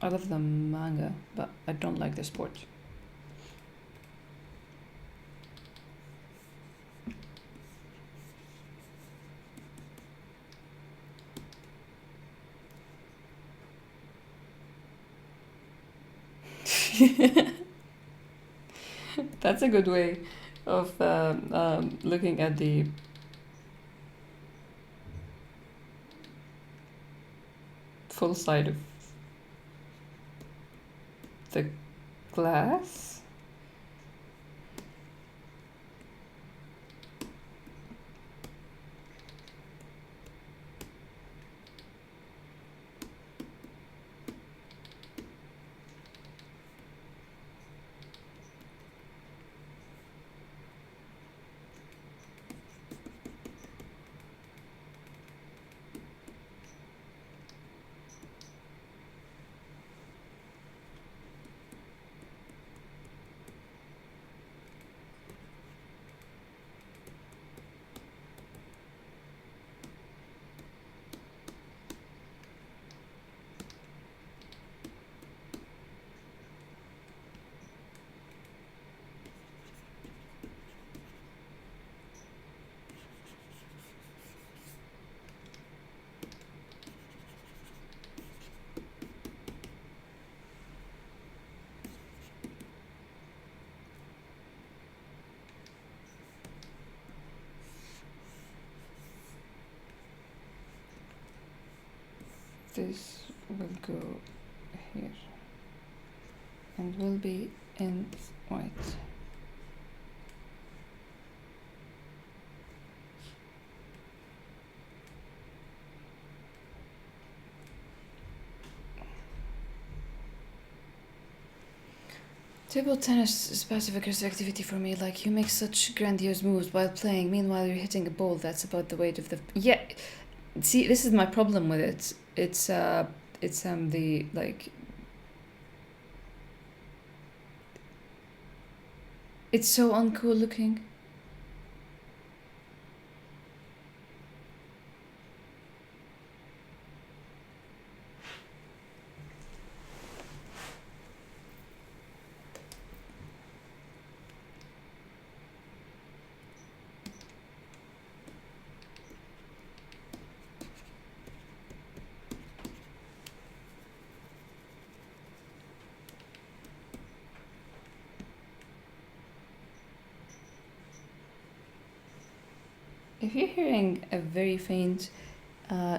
I love the manga, but I don't like the sport. That's a good way of looking at the full side of the glass. this will go here and will be in white. Table tennis is passive-aggressive activity for me. Like, you make such grandiose moves while playing. Meanwhile, you're hitting a ball that's about the weight of the... Yeah, see, this is my problem with it. It's the, like... It's so uncool looking. If you're hearing a very faint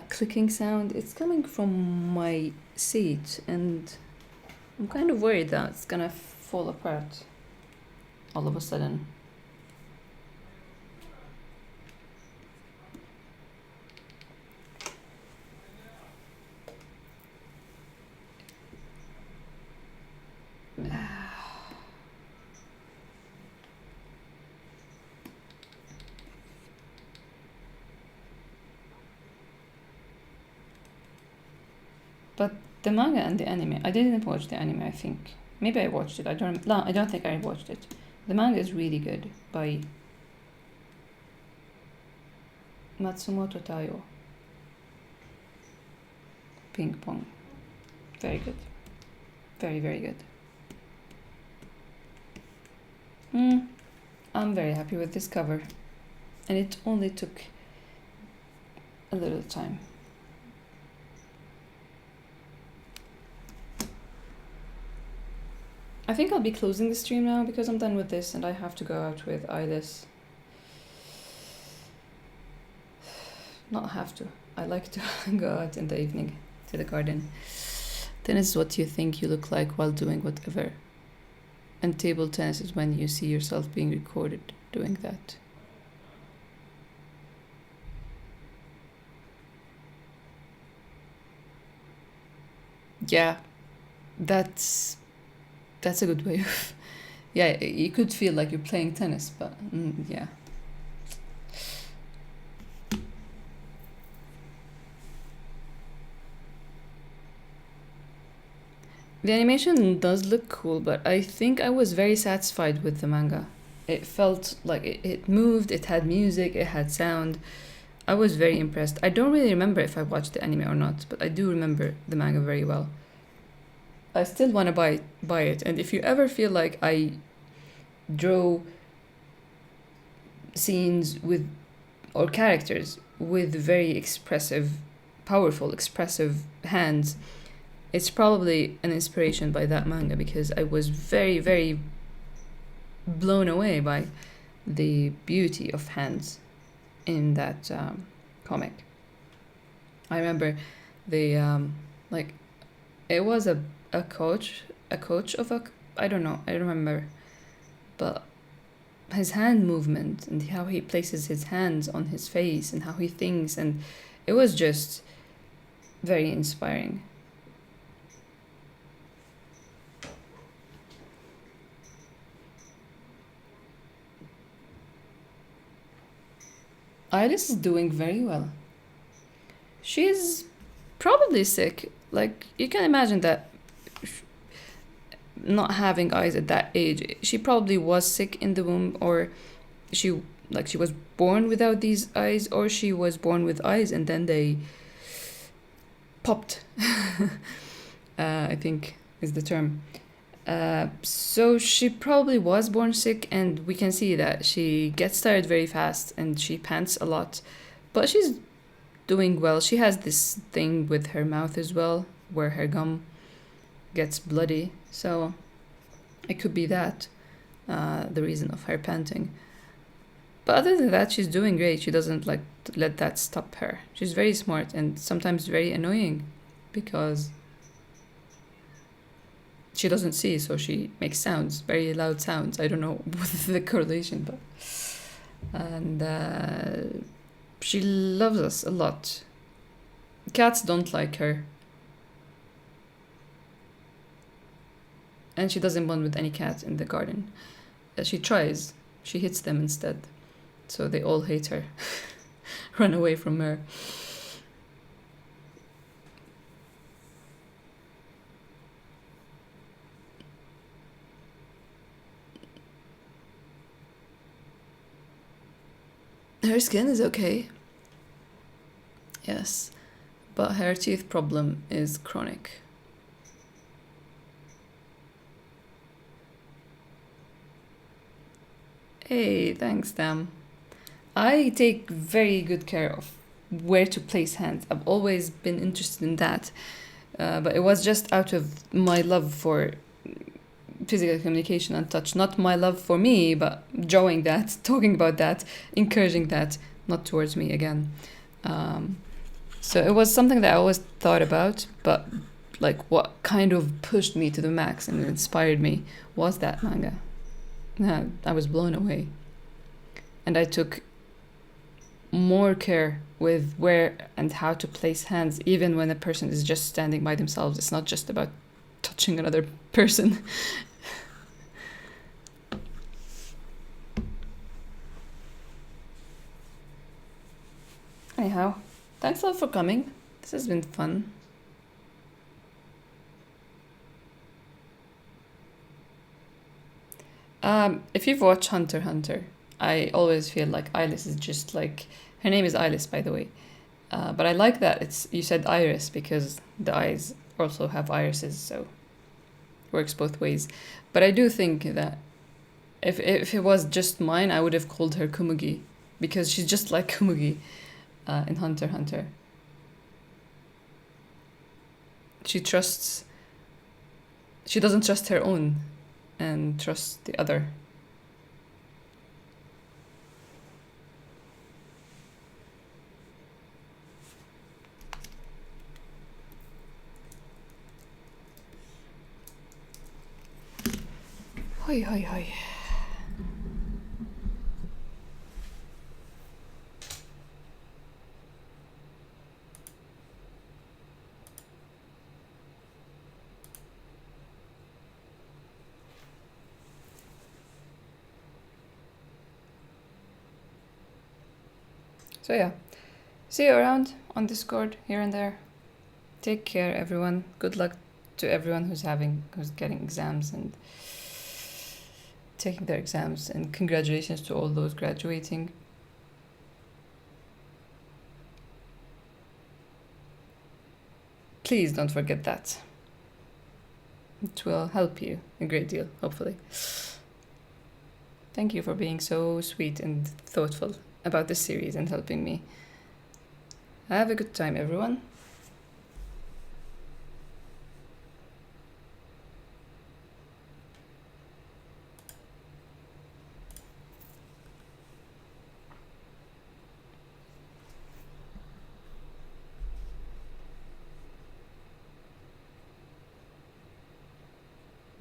clicking sound, it's coming from my seat, and I'm kind of worried that it's gonna fall apart all of a sudden. But the manga and the anime, I didn't watch the anime, I think. Maybe I watched it. I don't think I watched it. The manga is really good by Matsumoto Taiyo. Ping Pong. Very good. Very, very good. I'm very happy with this cover. And it only took a little time. I think I'll be closing the stream now because I'm done with this and I have to go out with Eyeless. Not have to. I like to go out in the evening to the garden. Tennis is what you think you look like while doing whatever. And table tennis is when you see yourself being recorded doing that. Yeah, that's a good way of... Yeah, you could feel like you're playing tennis, but yeah. The animation does look cool, but I think I was very satisfied with the manga. It felt like it moved, it had music, it had sound. I was very impressed. I don't really remember if I watched the anime or not, but I do remember the manga very well. I still want to buy it, and if you ever feel like I draw scenes with or characters with very expressive, powerful, expressive hands, it's probably an inspiration by that manga because I was very, very blown away by the beauty of hands in that comic. I remember the like it was a coach of a, I don't know, I don't remember, but his hand movement and how he places his hands on his face and how he thinks, and it was just very inspiring. Iris is doing very well. She's probably sick. Like, you can imagine that not having eyes at that age, she probably was sick in the womb, or she was born without these eyes, or she was born with eyes and then they popped. I think is the term. So she probably was born sick, and we can see that she gets tired very fast and she pants a lot, but she's doing well. She has this thing with her mouth as well where her gum gets bloody, so it could be that the reason of her panting. But other than that, she's doing great. She doesn't let that stop her. She's very smart and sometimes very annoying. because she doesn't see, so she makes sounds, very loud sounds. I don't know what's the correlation, but and she loves us a lot. Cats don't like her, and she doesn't bond with any cat in the garden. She tries. She hits them instead, so they all hate her, run away from her. Her skin is okay. Yes, but her teeth problem is chronic. Hey, thanks, Tam. I take very good care of where to place hands. I've always been interested in that, but it was just out of my love for physical communication and touch, not my love for me, but drawing that, talking about that, encouraging that, not towards me again. So it was something that I always thought about, but like what kind of pushed me to the max and inspired me was that manga. Yeah, I was blown away. And I took more care with where and how to place hands, even when a person is just standing by themselves. It's not just about touching another person. Anyhow, thanks a lot for coming. This has been fun. If you've watched Hunter x Hunter, I always feel like Iris is just like her name is Iris, by the way. But I like that it's you said iris because the eyes also have irises, so it works both ways. But I do think that if it was just mine, I would have called her Kumugi because she's just like Kumugi in Hunter x Hunter. She trusts. She doesn't trust her own, and trusts the other. Hoi hoi hoi. So yeah, see you around on Discord here and there. Take care, everyone. Good luck to everyone who's getting exams and taking their exams, and congratulations to all those graduating. Please don't forget that. It will help you a great deal, hopefully. Thank you for being so sweet and thoughtful about this series and helping me. Have a good time, everyone.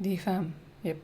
DFAM, yep.